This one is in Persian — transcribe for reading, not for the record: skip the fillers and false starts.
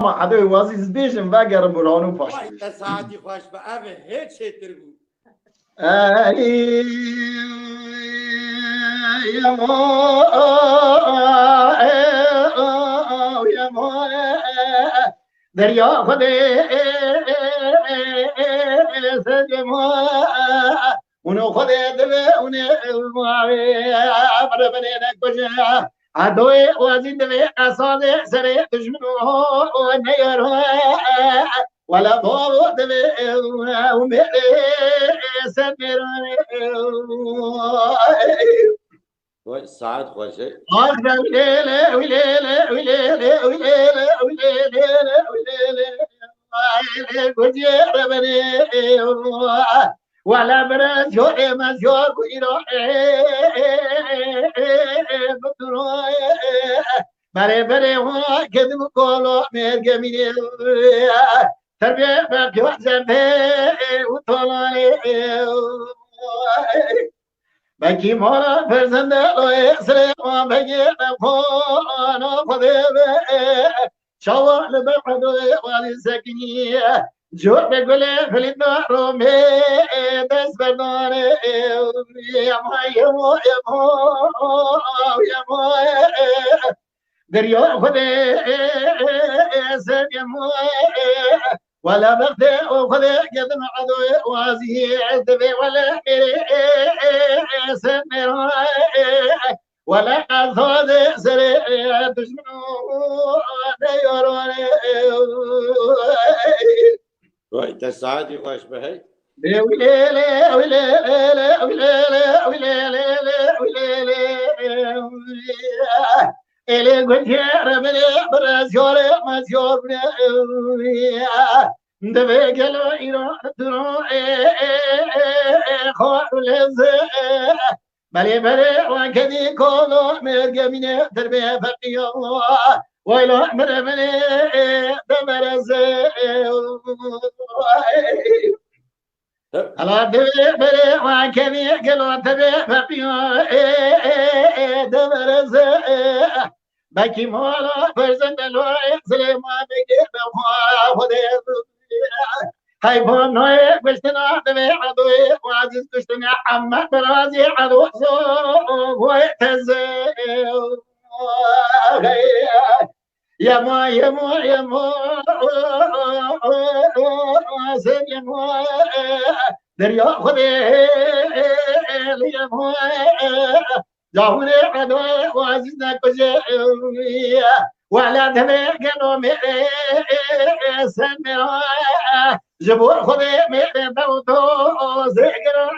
ما حدا وازی بیشم و گرم برانو پاش وای تا ساعتی خوش به اوه هیچ چیتر بود ای یما دریا خود سجما اونو خود دل اون بر بنه نکجا عدوی وازی دل قصاد سر دشمنو نیار ولا بابا دل اون سر وای ساعت خوشه آخر ویله ویله ویله ویله ویله ویله گوجه بنی ولا برا جوه ما جوه کویرو بترو بره بره هو کدوم کولو مرگمینه تربیه باقی وزن و طلای بکی مورا فرزنده اوه سره ما بگی نفانا خده شوال بحدو والی سکنی جو بگله فلینا رومه دست برداره یما یما یما دریا خده سر یما ولا بغدى وخذ قدم عدو وازي عذبي ولا سمر ولا قصاد سريع دشمنو ديورون وای تا ساعتی خوش به هی ويلي ويلي ويلي ويلي ويلي ele guerra bene brasiore maziore deve gelo iro duro khorlez bale bale wakadi kolo mergemine terbe faqiyo ويلو احمر بني دمرز على دبي بني وكبي قلو تبي فقيو دمرز بكي مولا فرزند لوي سليمان بيجي بخوا خدي هاي بون نوي بشتنا دبي عدوي وعزيز كشتنا عم برازي عدو سو ويتز يما يما يما سن يما دريا خدي يما جاهوني عدوى وعزيزنا كجي وعلى دمي قالوا مي سمي جبور خدي مي بوتو زيقر